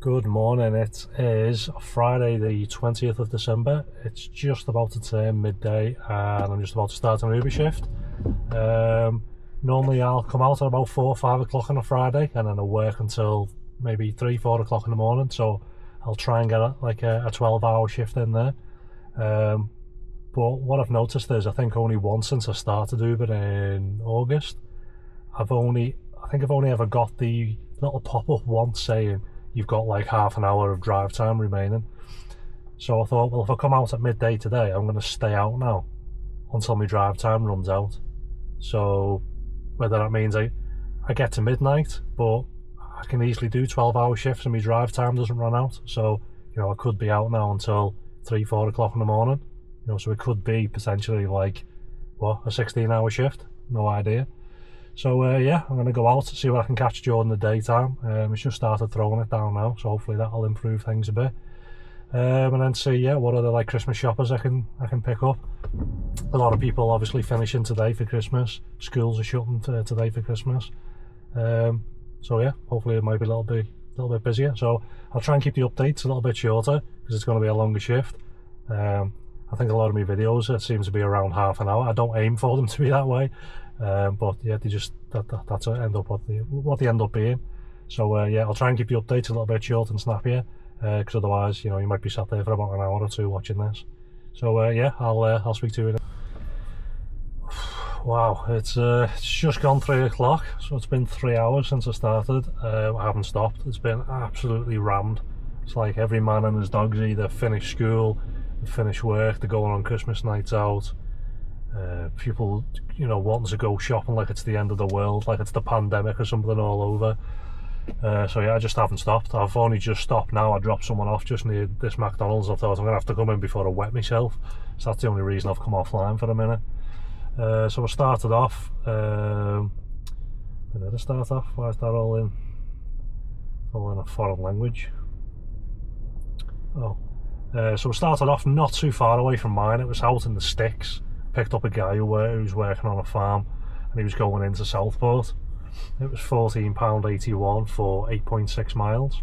Good morning, it is Friday the 20th of December. It's just about to turn midday and I'm just about to start an Uber shift. Normally I'll come out at about 4 or 5 o'clock on a Friday and then I'll work until maybe 3 or 4 o'clock in the morning, so I'll try and get a 12-hour shift in there. But what I've noticed is I think only once since I started Uber in August, I think I've only ever got the little pop-up once saying you've got like half an hour of drive time remaining. So I thought, well, if I come out at midday today, I'm going to stay out now until my drive time runs out. So whether that means I get to midnight, but I can easily do 12-hour shifts and my drive time doesn't run out. So, I could be out now until 3, 4 o'clock in the morning. So it could be potentially like, a 16-hour shift? No idea. So I'm going to go out to see what I can catch during the daytime. It's just started throwing it down now, so hopefully that'll improve things a bit. And then see what other Christmas shoppers I can pick up. A lot of people obviously finishing today for Christmas. Schools are shutting today for Christmas. So hopefully it might be a little bit busier. So I'll try and keep the updates a little bit shorter because it's going to be a longer shift. I think a lot of my videos it seems to be around half an hour. I don't aim for them to be that way. But yeah, they just that's what they end up being. So I'll try and keep the updates a little bit short and snappier, because otherwise, you might be sat there for about an hour or two watching this. So I'll speak to you. Wow, it's just gone 3 o'clock, so it's been 3 hours since I started. I haven't stopped. It's been absolutely rammed. It's like every man and his dog's either finished school, finished work, they're going on Christmas nights out. People, wanting to go shopping like it's the end of the world, like it's the pandemic or something all over. I just haven't stopped. I've only just stopped now. I dropped someone off just near this McDonald's. I thought I'm going to have to come in before I wet myself. So that's the only reason I've come offline for a minute. So I started off. Where did I start off? Why is that all in a foreign language? So we started off not too far away from mine. It was out in the sticks. Picked up a guy who was working on a farm and he was going into Southport. It was £14.81 for 8.6 miles,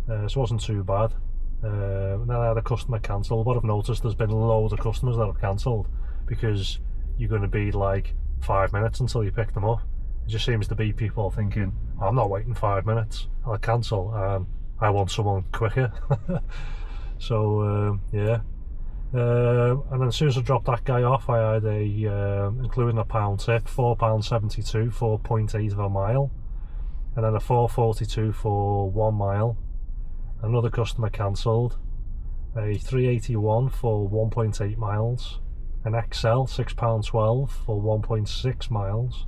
so it wasn't too bad. And then I had a customer cancel. What I've noticed, there's been loads of customers that have cancelled because you're going to be like 5 minutes until you pick them up. It just seems to be people thinking, I'm not waiting 5 minutes, I'll cancel, and I want someone quicker. So and then as soon as I dropped that guy off, I had including a pound tip, £4.72 for 0.8 of a mile, and then a £4.42 for 1 mile. Another customer cancelled, a £3.81 for 1.8 miles, an XL £6.12 for 1.6 miles,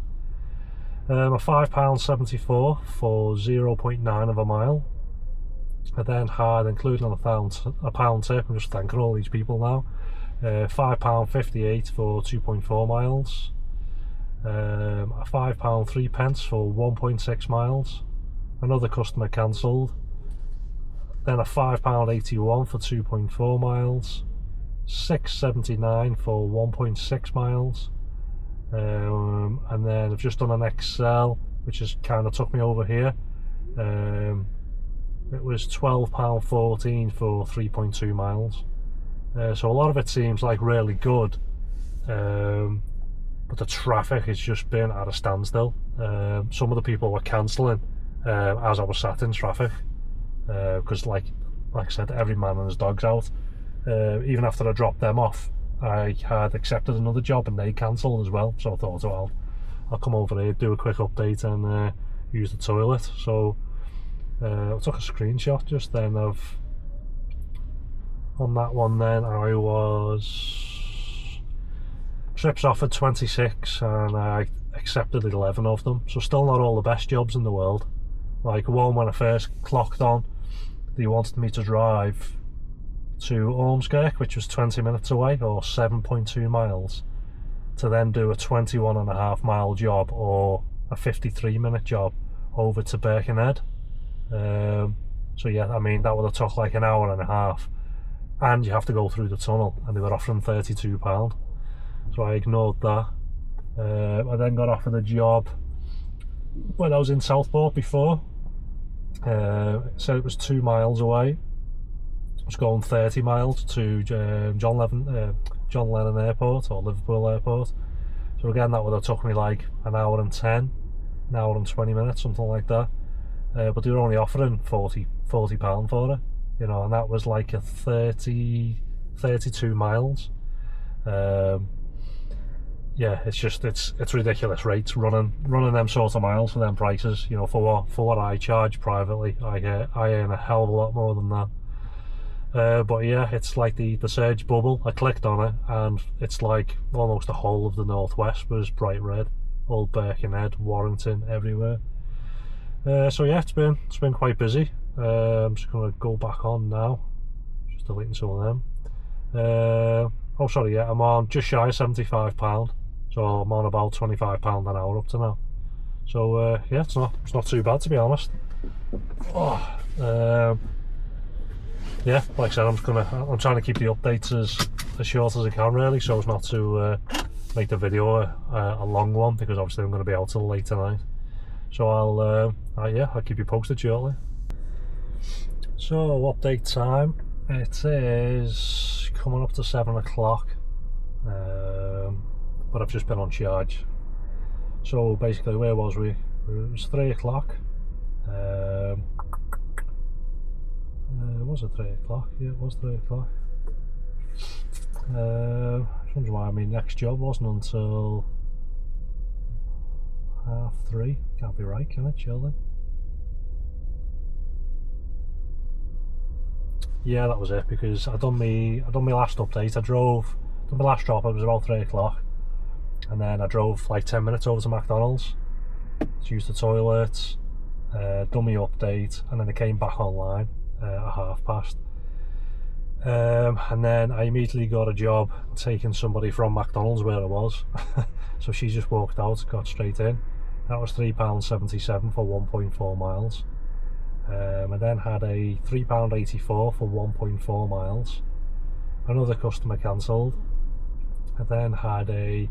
a £5.74 for 0.9 of a mile. I then had, including a pound tip, I'm just thanking all these people now, £5.58 for 2.4 miles, a £5.03 for 1.6 miles, another customer cancelled, then a £5.81 for 2.4 miles, £6.79 for 1.6 miles, and then I've just done an XL, which has kind of took me over here. It was £12.14 for 3.2 miles. So a lot of it seems like really good, but the traffic has just been at a standstill. Some of the people were cancelling as I was sat in traffic, because like I said, every man and his dog's out. Even after I dropped them off, I had accepted another job and they cancelled as well. So I thought, well, I'll come over here, do a quick update and use the toilet. So I took a screenshot just then of on that one. Then I was trips offered 26 and I accepted 11 of them, so still not all the best jobs in the world. Like one, when I first clocked on, they wanted me to drive to Ormskirk, which was 20 minutes away or 7.2 miles, to then do a 21.5 mile job or a 53-minute job over to Birkenhead. So that would have took like an hour and a half, and you have to go through the tunnel, and they were offering £32, so I ignored that. I then got offered a job when I was in Southport before, Said it was 2 miles away. I was going 30 miles to John Lennon Airport, or Liverpool Airport. So again, that would have took me like an hour and 10, an hour and 20 minutes, something like that. But they were only offering £40 for it, you know, and that was like a 32 miles. Yeah, it's ridiculous rates running them sort of miles for them prices. You know, for what I charge privately, I earn a hell of a lot more than that. But yeah, it's like the surge bubble. I clicked on it, and it's like almost the whole of the northwest was bright red, all Birkenhead, Warrington, everywhere. So yeah, it's been quite busy. I'm just gonna go back on now, just deleting some of them. Oh sorry, yeah, I'm on just shy of £75, so I'm on about £25 an hour up to now. So yeah, it's not too bad, to be honest. Yeah, like I said, I'm trying to keep the updates as short as I can, really, so as not to make the video a long one, because obviously I'm going to be out till late tonight. So I'll keep you posted shortly. So update time, it is coming up to 7 o'clock, but I've just been on charge. So basically, where was we? It was 3 o'clock. Was it 3 o'clock? Yeah, it was 3 o'clock. I was wondering why my next job wasn't until 3:30. Can't be right, can it, surely? Yeah, that was it, because I done my last update. Done my last drop. It was about 3 o'clock, and then I drove like 10 minutes over to McDonald's to use the toilets, done my update, and then I came back online at past. And then I immediately got a job taking somebody from McDonald's where I was. So she just walked out, got straight in. That was £3.77 for 1.4 miles. I then had a £3.84 for 1.4 miles. Another customer cancelled. I then had a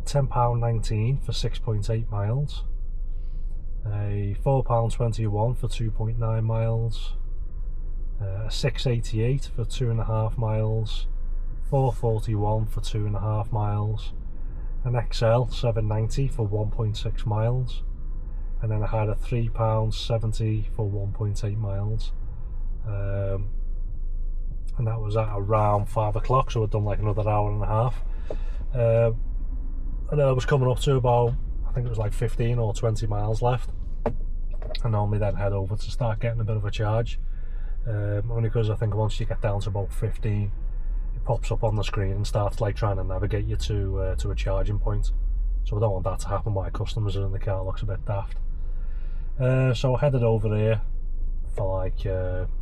£10.19 for 6.8 miles. A £4.21 for 2.9 miles, a £6.88 for 2.5 miles, £4.41 for 2.5 miles, an XL £7.90 for 1.6 miles, and then I had a £3.70 for 1.8 miles, and that was at around 5 o'clock, so I'd done like another hour and a half. And then I was coming up to about, I think it was like 15 or 20 miles left. I normally then head over to start getting a bit of a charge, only because I think once you get down to about 15, it pops up on the screen and starts like trying to navigate you to a charging point. So I don't want that to happen while customers are in the car. Looks a bit daft. So I headed over here for like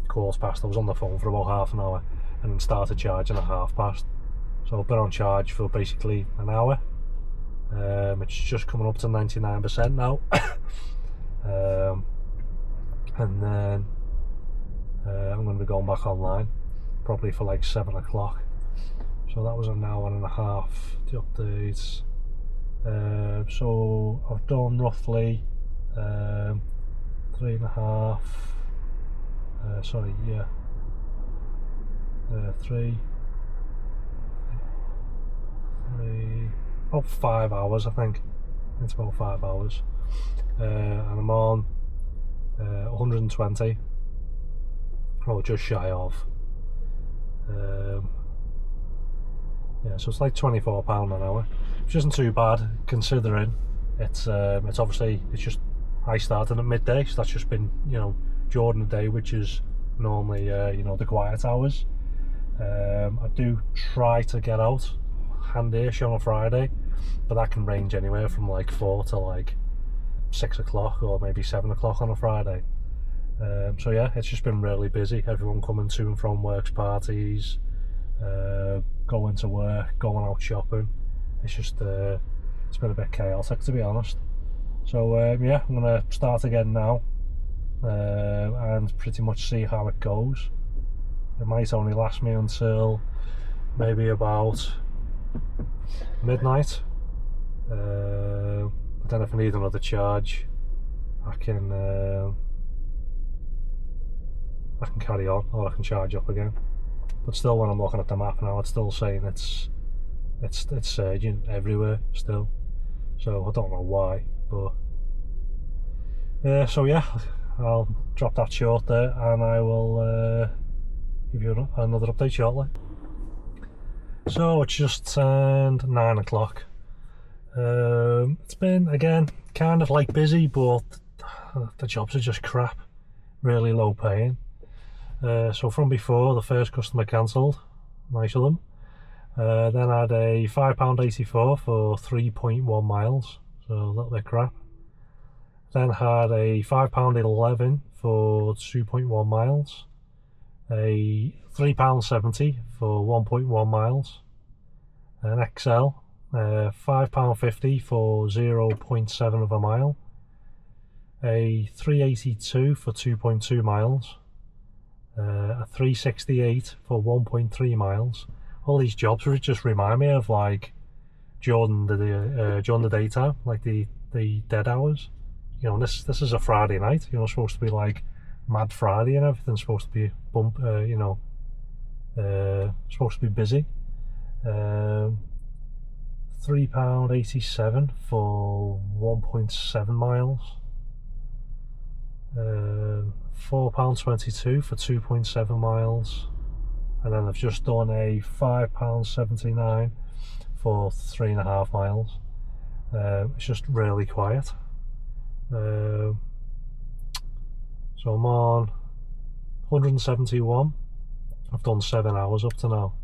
quarter past. I was on the phone for about half an hour, and then started charging at 5:30. So I've been on charge for basically an hour. It's just coming up to 99% now. And then I'm going to be going back online probably for like 7 o'clock. So that was an hour and a half, the updates. So I've done roughly 3.5, sorry, yeah, 3, about 5 hours, I think. It's about 5 hours. And I'm on 120, or just shy of. Yeah, so it's like £24 an hour, which isn't too bad considering it's obviously, it's just, I started at midday, so that's just been, you know, during the day, which is normally you know, the quiet hours. I do try to get out handy-ish on a Friday, but that can range anywhere from like 4 to like 6 o'clock or maybe 7 o'clock on a Friday. So yeah, it's just been really busy. Everyone coming to and from works, parties, going to work, going out shopping. It's just it's been a bit chaotic, to be honest. So yeah, I'm gonna start again now, and pretty much see how it goes. It might only last me until maybe about midnight, but then if I need another charge, I can I can carry on or I can charge up again. But still, when I'm looking at the map now, it's still saying it's surging everywhere still. So I don't know why, but so yeah, I'll drop that short there, and I will give you another update shortly. So it's just turned 9 o'clock. It's been, again, kind of like busy, but the jobs are just crap, really low paying. So from before, the first customer cancelled, nice of them. Then I had a £5.84 for 3.1 miles, so a little bit crap. Then had a £5.11 for 2.1 miles. A £3.70 for 1.1 miles. An XL, £5.50 for 0.7 of a mile. A £3.82 for 2.2 miles. A £3.68 for 1.3 miles. All these jobs just remind me of like during the daytime, like the dead hours. You know, this is a Friday night. You know, supposed to be like Mad Friday and everything's supposed to be supposed to be busy. £3.87 for 1.7 miles. £4.22 for 2.7 miles. And then I've just done a £5.79 for 3.5 miles. It's just really quiet. So I'm on 171. I've done 7 hours up to now.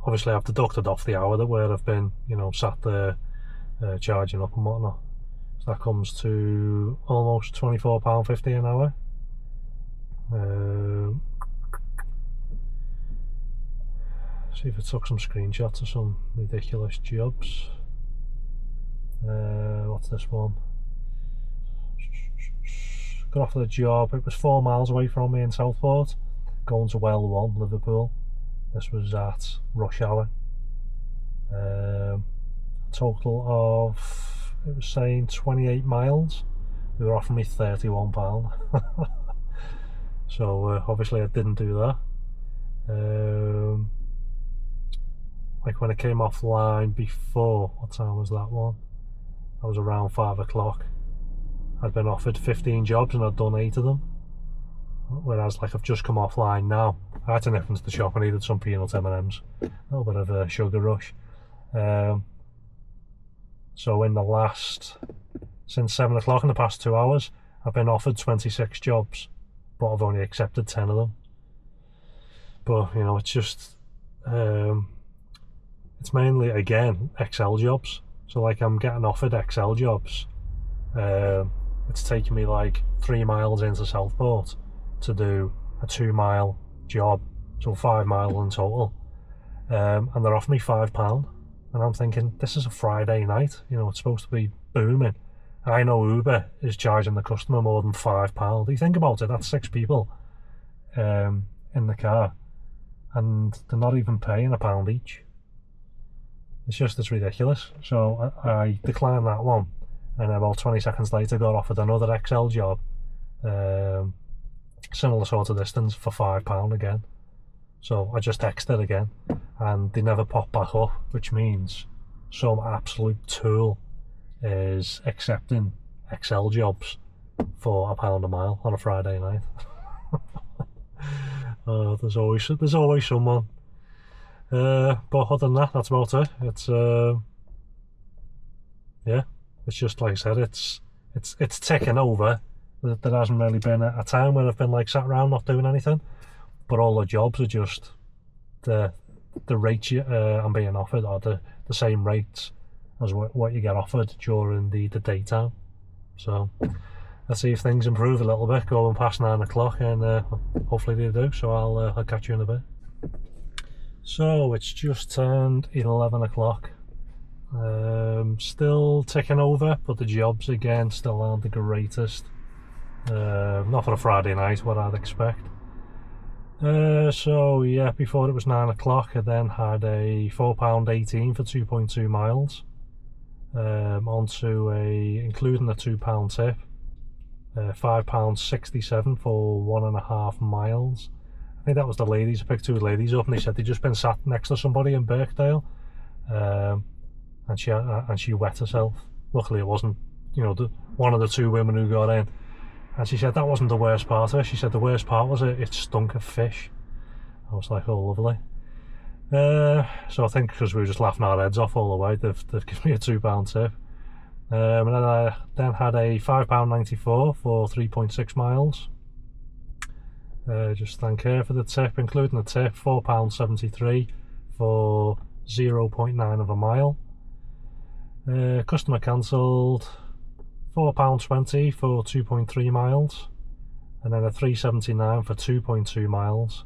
Obviously I've deducted off the hour where I've been, you know, sat there charging up and whatnot. So that comes to almost £24.50 an hour. See if I took some screenshots of some ridiculous jobs. What's this one? Got offered a job. It was 4 miles away from me in Southport, going to Well 1, Liverpool. This was at rush hour. A total of, it was saying 28 miles. They were offering me £31. So obviously I didn't do that. Like when I came offline before, what time was that one? That was around 5 o'clock. I'd been offered 15 jobs and I'd done 8 of them. Whereas like I've just come offline now. I had to nip into the shop and needed some peanut M&Ms. A little bit of a sugar rush. So in the since 7 o'clock in the past 2 hours, I've been offered 26 jobs, but I've only accepted 10 of them. But you know, it's just it's mainly, again, XL jobs. So like I'm getting offered XL jobs. It's taking me like 3 miles into Southport to do a 2 mile job, so 5 miles in total. And they're offering me £5. And I'm thinking, this is a Friday night, you know, it's supposed to be booming. I know Uber is charging the customer more than £5. You think about it, that's 6 people in the car, and they're not even paying £1 each. It's ridiculous. So I declined that one, and about 20 seconds later got offered another XL job, similar sort of distance, for £5 again. So I just texted again, and they never popped back up, which means some absolute tool is accepting XL jobs for £1 a mile on a Friday night. There's always someone. But other than that, that's about it. It's yeah, it's just like I said, it's ticking over. There hasn't really been a time where I've been like sat around not doing anything, but all the jobs are just the rates I'm being offered are the same rates as what you get offered during the daytime. So let's see if things improve a little bit going past 9 o'clock, and hopefully they do. So I'll catch you in a bit. So it's just turned 11 o'clock. Still ticking over, but the jobs again still aren't the greatest. Not for a Friday night, what I'd expect. So yeah, before it was 9 o'clock, I then had a £4.18 for 2.2 miles. Onto including the £2 tip, £5.67 for 1.5 miles. I think that was the ladies. I picked 2 ladies up, and they said they'd just been sat next to somebody in Birkdale, and she wet herself. Luckily, it wasn't, one of the 2 women who got in. And she said that wasn't the worst part of it. She said the worst part was it stunk of fish. I was like, oh, lovely. So I think because we were just laughing our heads off all the way, they've given me a £2 tip. And then I had a £5.94 for 3.6 miles. Just thank her for the tip, including the tip, £4.73 for 0.9 of a mile. Customer cancelled, £4.20 for 2.3 miles, and then a £3.79 for 2.2 miles,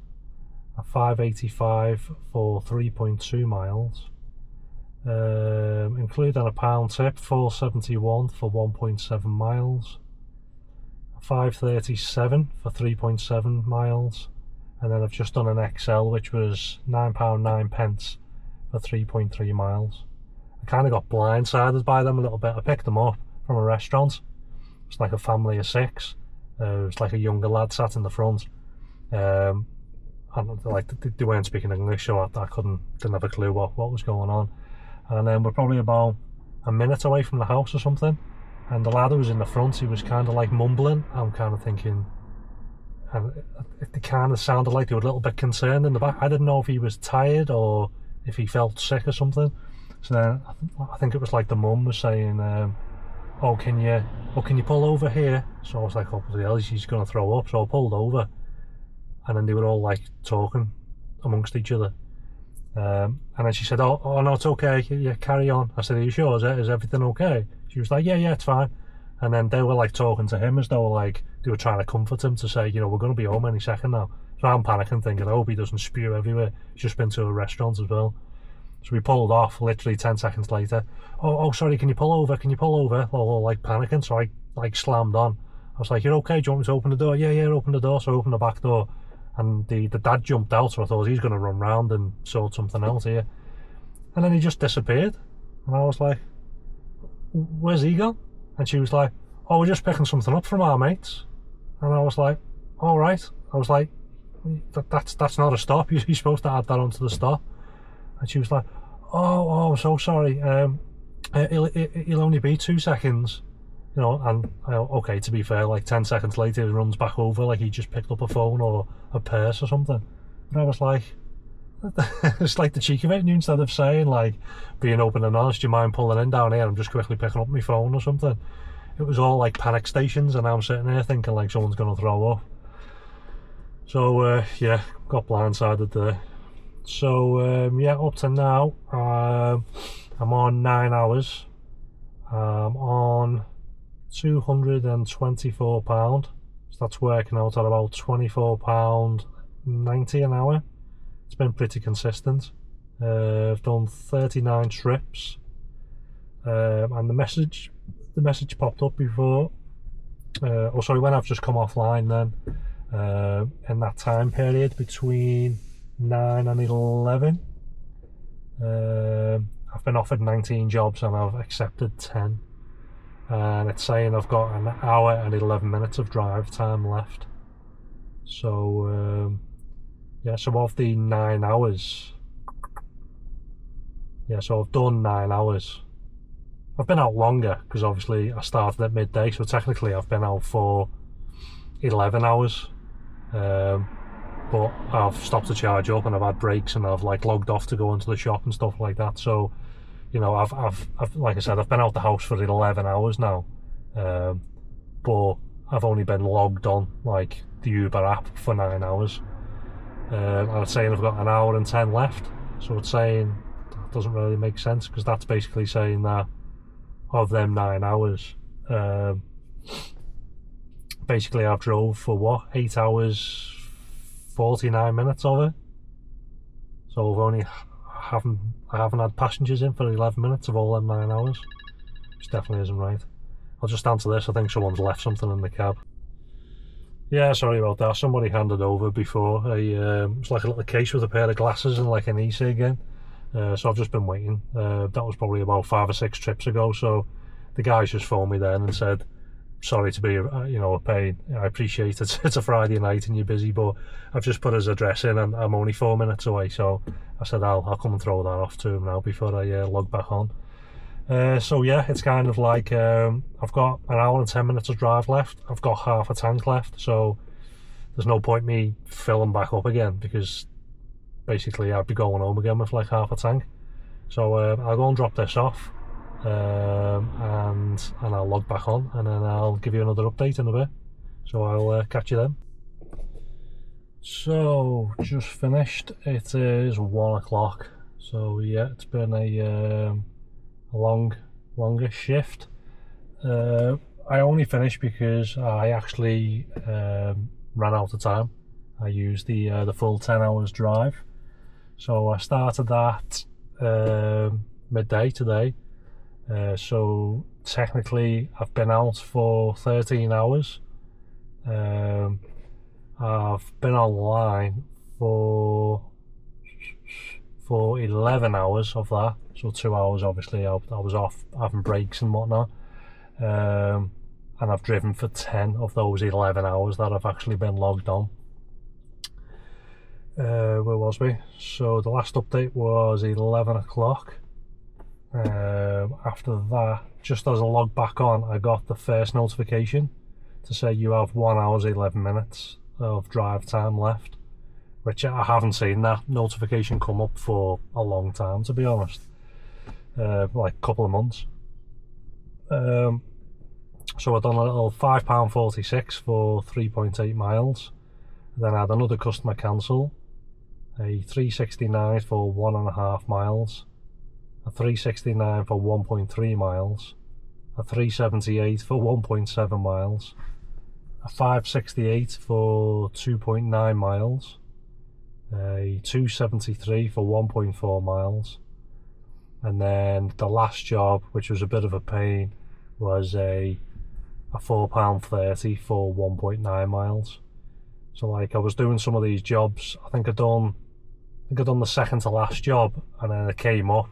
a £5.85 for 3.2 miles, including a £1 tip, £4.71 for 1.7 miles, a £5.37 for 3.7 miles, and then I've just done an XL, which was £9.09 for 3.3 miles. I kind of got blindsided by them a little bit. I picked them up from a restaurant. It's like a family of 6. It was like a younger lad sat in the front, and they weren't speaking English, so I didn't have a clue what was going on. And then we're probably about a minute away from the house or something, and the lad who was in the front, he was kind of like mumbling. I'm kind of thinking, and they kind of sounded like they were a little bit concerned in the back. I didn't know if he was tired or if he felt sick or something. So then I think it was like the mum was saying, oh, can you pull over here? So I was like, oh, bloody hell, she's going to throw up. So I pulled over, and then they were all like talking amongst each other. And then she said, oh no, it's okay, yeah, carry on. I said, are you sure? Is everything okay? She was like, yeah, it's fine. And then they were like talking to him as though like they were trying to comfort him to say, we're going to be home any second now. So I'm panicking, thinking, I hope he doesn't spew everywhere. He's just been to a restaurant as well. So we pulled off literally 10 seconds later. Oh, sorry, can you pull over? All like panicking, so I like slammed on. I was like, you're okay, do you want me to open the door? Yeah, open the door. So I opened the back door, and the dad jumped out, so I thought he's going to run round and sort something out here. And then he just disappeared. And I was like, where's he gone? And she was like, oh, we're just picking something up from our mates. And I was like, all right. I was like, that's not a stop. You're supposed to add that onto the stop. And she was like, oh, so sorry. He'll only be 2 seconds, And okay, to be fair, like 10 seconds later, he runs back over like he just picked up a phone or a purse or something. And I was like, it's like the cheek of it. And instead of saying like, being open and honest, do you mind pulling in down here? I'm just quickly picking up my phone or something. It was all like panic stations, and I'm sitting there thinking like someone's gonna throw up. So yeah, got blindsided there. So yeah, up to now, I'm on 9 hours. I'm on £224. So that's working out at about £24.90 an hour. It's been pretty consistent. I've done 39 trips, and the message popped up before. When I've just come offline then, in that time period between 9 and 11, I've been offered 19 jobs and I've accepted 10, and it's saying I've got an hour and 11 minutes of drive time left. So yeah, so of the 9 hours, so I've done 9 hours. I've been out longer because obviously I started at midday, so technically I've been out for 11 hours. But I've stopped to charge up and I've had breaks and I've like logged off to go into the shop and stuff like that. So, I've like I said, I've been out the house for 11 hours now. But I've only been logged on like the Uber app for 9 hours. And it's saying I've got an hour and 10 left. So it's saying that doesn't really make sense, because that's basically saying that of them 9 hours, basically I've drove for 8 hours 49 minutes of it. So I haven't had passengers in for 11 minutes of all them 9 hours, which definitely isn't right. I'll just answer this. I think someone's left something in the cab. Yeah, sorry about that. Somebody handed over before it's like a little case with a pair of glasses and like an e-cig in. So I've just been waiting. That was probably about 5 or 6 trips ago. So the guys just phoned me then and said sorry to be a pain. I appreciate it. It's a Friday night and you're busy, but I've just put his address in and I'm only 4 minutes away, so I said I'll come and throw that off to him now before I log back on. So yeah, it's kind of like I've got an hour and 10 minutes of drive left. I've got half a tank left, so there's no point me filling back up again, because basically I'd be going home again with like half a tank. So I'll go and drop this off, and I'll log back on, and then I'll give you another update in a bit. So I'll catch you then. So just finished. It is 1 o'clock. So yeah, it's been a longer shift. I only finished because I actually ran out of time. I used the full 10 hours drive. So I started that midday today. So technically I've been out for 13 hours. I've been online for 11 hours of that. So 2 hours obviously I was off having breaks and whatnot. And I've driven for 10 of those 11 hours that I've actually been logged on. Where was we? So the last update was 11 o'clock. After that, just as I logged back on, I got the first notification to say you have 1 hour 11 minutes of drive time left, which I haven't seen that notification come up for a long time, to be honest. Like a couple of months. So I've done a little £5.46 for 3.8 miles. Then I had another customer cancel, a £3.69 for 1.5 miles, a £3.69 for 1.3 miles, a £3.78 for 1.7 miles, a £5.68 for 2.9 miles, a £2.73 for 1.4 miles, and then the last job, which was a bit of a pain, was a £4.30 for 1.9 miles. So like I was doing some of these jobs, I think I'd done the second to last job, and then it came up.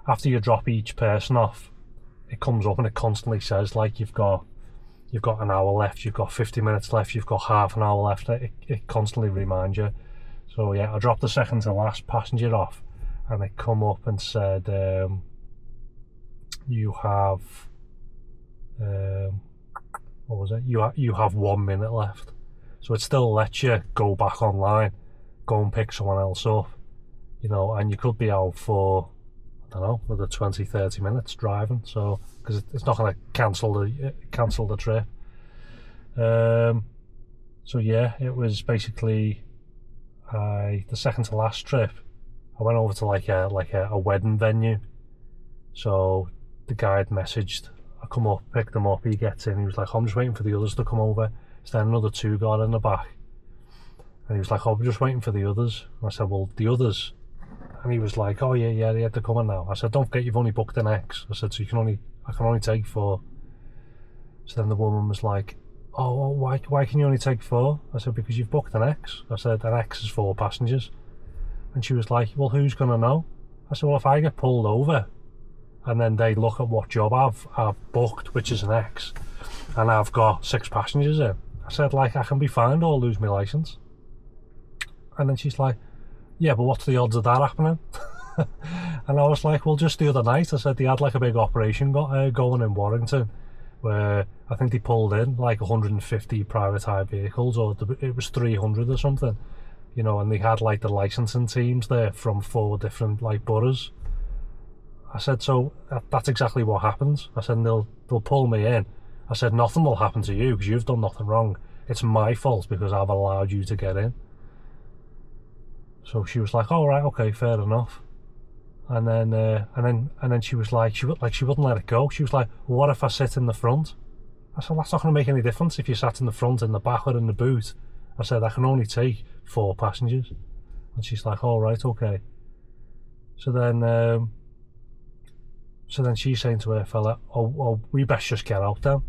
After you drop each person off, it comes up and it constantly says like you've got an hour left, you've got 50 minutes left, you've got half an hour left. It constantly reminds you. So yeah, I dropped the second to last passenger off, and it come up and said you have what was it? You have 1 minute left. So it still lets you go back online, go and pick someone else up, and you could be out for, I don't know, another 20-30 minutes driving. So because it's not going to cancel the trip. So yeah, it was basically the second to last trip. I went over to like a wedding venue. So the guy had messaged, I come up, picked him up, he gets in, he was like, I'm just waiting for the others to come over. So then another two got in the back, and he was like, oh, I'm just waiting for the others. And I said, well, the others? And he was like, oh yeah, they had to come in now. I said, don't forget you've only booked an X. I said, so I can only take 4. So then the woman was like, oh, why can you only take 4? I said, because you've booked an X. I said, an X is 4 passengers. And she was like, well, who's gonna know? I said, well, if I get pulled over and then they look at what job I've booked, which is an X, and I've got 6 passengers in, I said, like, I can be fined or lose my licence. And then she's like, yeah, but what's the odds of that happening? And I was like, well, just the other night, I said they had like a big operation going in Warrington, where I think they pulled in like 150 private hire vehicles, or it was 300 or something, and they had like the licensing teams there from 4 different like boroughs. I said, so that's exactly what happens. I said, they'll pull me in. I said, nothing will happen to you because you've done nothing wrong. It's my fault because I've allowed you to get in. So she was like, oh, right, okay, fair enough. And then she was like, she wouldn't let it go. She was like, well, what if I sit in the front? I said, that's not going to make any difference if you sat in the front, in the back, or in the boot. I said, I can only take 4 passengers. And she's like, all right, okay. So then she's saying to her fella, oh, we best just get out then,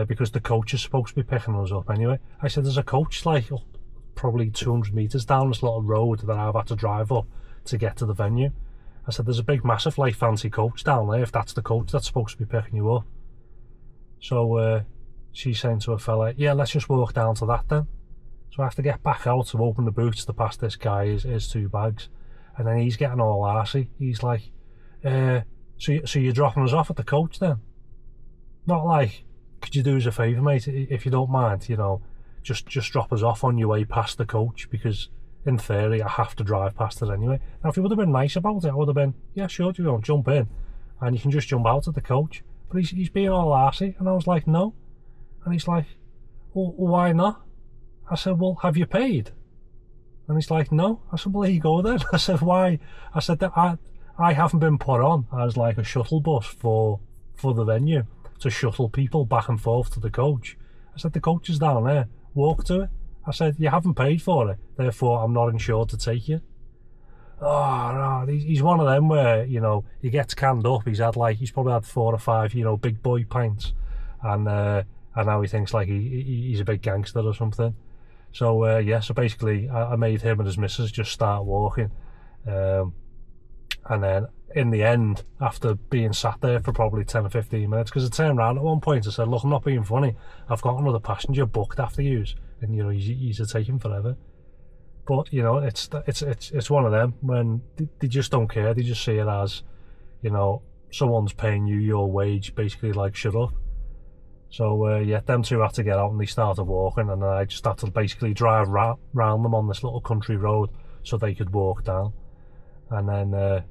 because the coach is supposed to be picking us up anyway. I said, there's a coach like probably 200 metres down this little road that I've had to drive up to get to the venue. I said, there's a big massive like fancy coach down there, if that's the coach that's supposed to be picking you up. So she's saying to a fella, yeah, let's just walk down to that then. So I have to get back out to open the boots to pass this guy his 2 bags. And then he's getting all arsey. He's like, so you're dropping us off at the coach then? Not like, could you do us a favour, mate, if you don't mind, just drop us off on your way past the coach, because in theory I have to drive past it anyway. Now if he would have been nice about it, I would have been, yeah, sure, jump in and you can just jump out at the coach. But he's being all arsey, and I was like, no. And he's like, well, why not? I said, well, have you paid? And he's like, no. I said, well, there you go then. I said, why? I said, that I haven't been put on as like a shuttle bus for the venue to shuttle people back and forth to the coach. I said, the coach is down there, walk to it. I said, you haven't paid for it, therefore I'm not insured to take you. Oh, no, he's one of them where, he gets canned up. He's probably had 4 or 5, big boy pints, and now he thinks like he's a big gangster or something. So so basically I made him and his missus just start walking, and then in the end, after being sat there for probably 10 or 15 minutes, because I turned around at one point and said, look, I'm not being funny, I've got another passenger booked after yous, and he's taking forever. But it's one of them when they just don't care. They just see it as, someone's paying you your wage, basically, like, shut up. So them two had to get out and they started walking, and then I just had to basically drive round them on this little country road so they could walk down. And then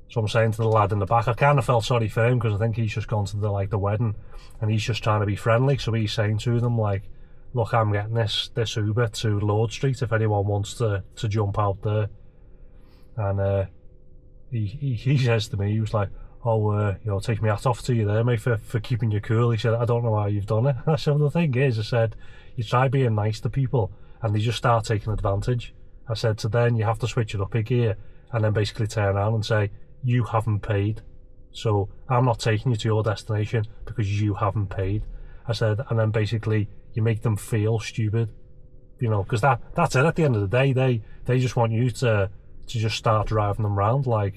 so I'm saying to the lad in the back, I kind of felt sorry for him, because I think he's just gone to the wedding and he's just trying to be friendly. So he's saying to them like, look, I'm getting this Uber to Lord Street if anyone wants to jump out there. And he says to me, he was like, oh, take my hat off to you there, mate, for keeping you cool. He said, I don't know how you've done it. I said, well, the thing is, I said, you try being nice to people and they just start taking advantage. I said, so then you have to switch it up a gear and then basically turn around and say, you haven't paid, so I'm not taking you to your destination because you haven't paid. I said, and then basically you make them feel stupid, because that's it. At the end of the day, they just want you to just start driving them around like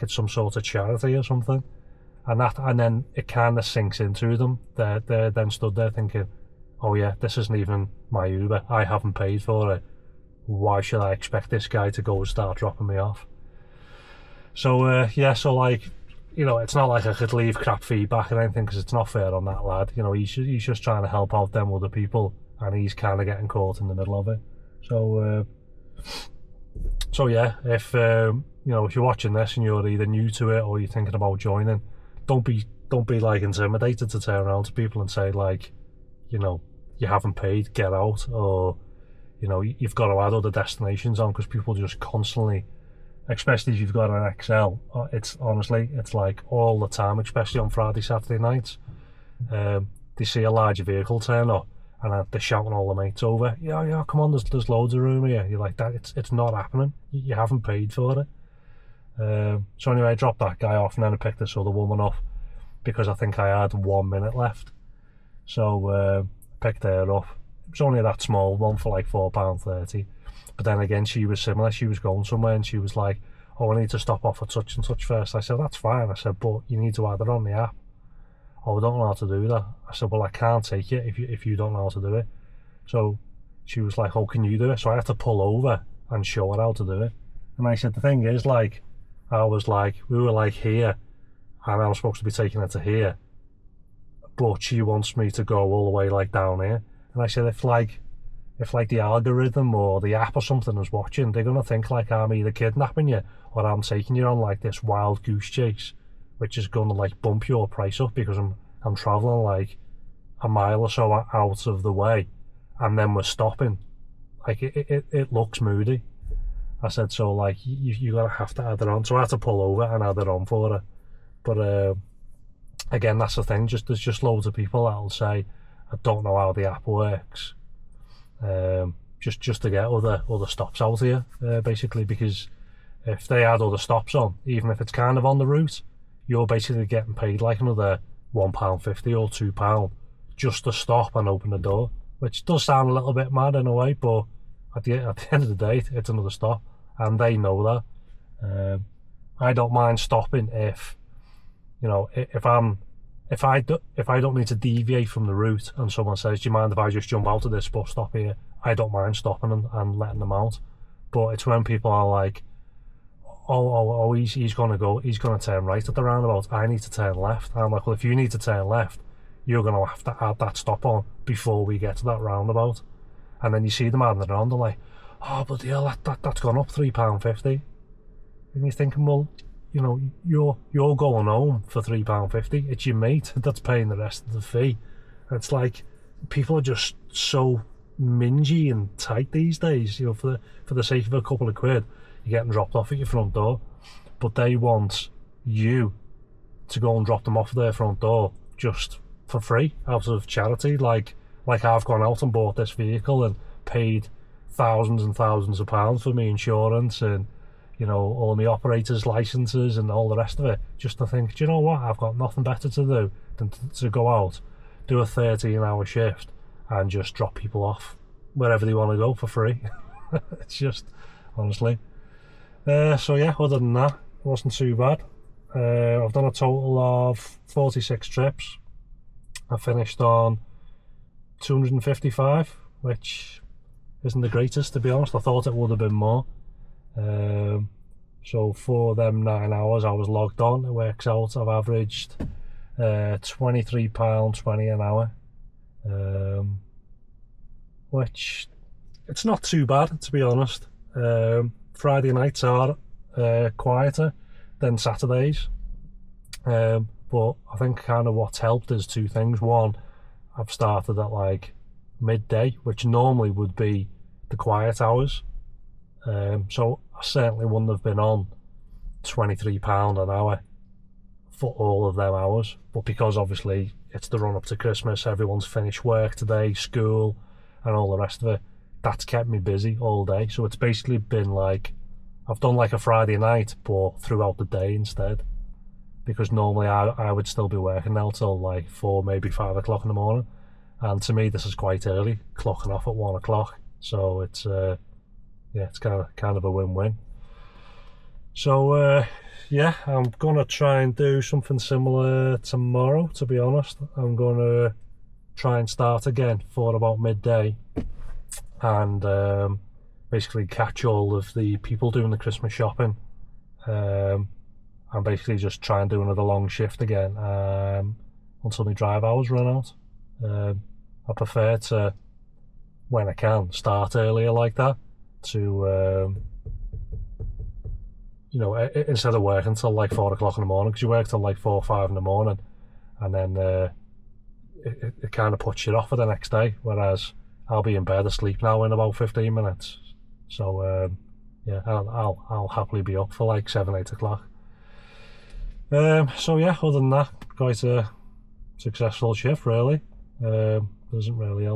it's some sort of charity or something, and then it kind of sinks into them. They're then stood there thinking, oh yeah, this isn't even my Uber, I haven't paid for it, why should I expect this guy to go and start dropping me off? So so like, it's not like I could leave crap feedback or anything, because it's not fair on that lad. He's just trying to help out them other people, and he's kind of getting caught in the middle of it. So yeah, if if you're watching this and you're either new to it or you're thinking about joining, don't be like intimidated to turn around to people and say like, you haven't paid, get out, or you've got to add other destinations on, because people just constantly, especially if you've got an XL, it's like all the time, especially on Friday, Saturday nights, they see a larger vehicle turn up and they're shouting all the mates over, yeah, come on, there's loads of room here. You're like, that it's not happening, you haven't paid for it. So anyway, I dropped that guy off and then I picked this other woman up because I think I had 1 minute left. So picked her up. It was only that small one for like £4.30. But then again, she was similar. She was going somewhere and she was like, oh, I need to stop off at such and such first. I said, that's fine. I said, but you need to add it on the app. Oh, I don't know how to do that. I said, well, I can't take it if you don't know how to do it. So she was like, oh, can you do it? So I had to pull over and show her how to do it. And I said, the thing is, like, we were like here, and I'm supposed to be taking her to here, but she wants me to go all the way like down here. And I said, if the algorithm or the app or something is watching, they're gonna think like I'm either kidnapping you or I'm taking you on like this wild goose chase, which is gonna like bump your price up because I'm traveling like a mile or so out of the way, and then we're stopping. Like it looks moody. I said, so like you gotta have to add it on. So I had to pull over and add it on for her. But again, that's the thing. There's just loads of people that'll say, I don't know how the app works. Just to get other stops out here, basically, because if they add other stops on, even if it's kind of on the route, you're basically getting paid like another £1.50 or £2 just to stop and open the door, which does sound a little bit mad in a way, but at the end of the day, it's another stop, and they know that. I don't mind stopping if if I don't need to deviate from the route and someone says, do you mind if I just jump out of this bus stop here, I don't mind stopping and letting them out. But it's when people are like, he's gonna turn right at the roundabout, I need to turn left. I'm like, well, if you need to turn left, you're gonna have to add that stop on before we get to that roundabout. And then you see them adding it on, they're like, oh, but yeah, that's gone up £3.50. And you're thinking, well, you know, you're going home for £3.50. It's your mate that's paying the rest of the fee. And it's like, people are just so mingy and tight these days. You know, for the sake of a couple of quid, you're getting dropped off at your front door, but they want you to go and drop them off at their front door just for free out of charity. Like I've gone out and bought this vehicle and paid thousands and thousands of pounds for my insurance and, you know, all my operators' licenses and all the rest of it, just to think, do you know what, I've got nothing better to do than to go out, do a 13-hour shift and just drop people off wherever they want to go for free. It's just, honestly. So yeah, other than that, it wasn't too bad. I've done a total of 46 trips. I finished on 255, which isn't the greatest, to be honest. I thought it would have been more. So for them 9 hours I was logged on, it works out I've averaged £23.20 an hour, which it's not too bad, to be honest. Friday nights are quieter than Saturdays, but I think kind of what's helped is two things. One, I've started at like midday, which normally would be the quiet hours, so I certainly wouldn't have been on £23 an hour for all of them hours, but because obviously it's the run up to Christmas, everyone's finished work today, school and all the rest of it, that's kept me busy all day. So it's basically been like, I've done like a Friday night but throughout the day instead, because normally I would still be working now till like 4, maybe 5 o'clock in the morning, and to me this is quite early, clocking off at 1 o'clock, so it's yeah, it's kind of a win-win. So yeah, I'm gonna try and do something similar tomorrow, to be honest. I'm gonna try and start again for about midday and basically catch all of the people doing the Christmas shopping, and basically just try and do another long shift again until my drive hours run out. I prefer to, when I can, start earlier like that, to you know, instead of working till like 4 o'clock in the morning, because you work till like 4 or 5 in the morning, and then it kind of puts you off for the next day, whereas I'll be in bed asleep now in about 15 minutes. So yeah, I'll happily be up for like 7, 8 o'clock. So yeah, other than that, quite a successful shift really. There isn't really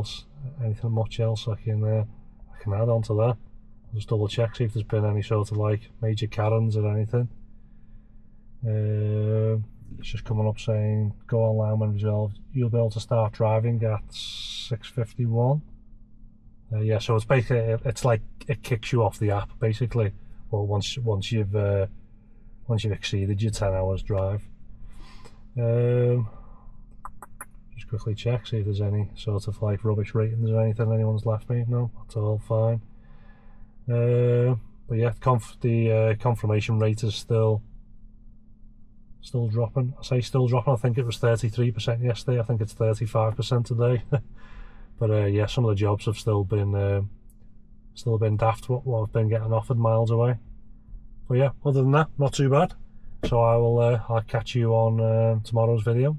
anything much else I can add on to that. I'll just double check, see if there's been any sort of like major Karens or anything. It's just coming up saying go online when resolved. You'll be able to start driving at 6:51. Yeah, so it's basically, it's like it kicks you off the app basically. Well, once you've exceeded your 10 hours drive. Just quickly check, see if there's any sort of like rubbish ratings or anything anyone's left me. No, that's all fine. But yeah, the confirmation rate is still dropping. I say still dropping. I think it was 33% yesterday. I think it's 35% today. But yeah, some of the jobs have still been daft what I've been getting offered miles away. But yeah, other than that, not too bad. So I'll catch you on tomorrow's video.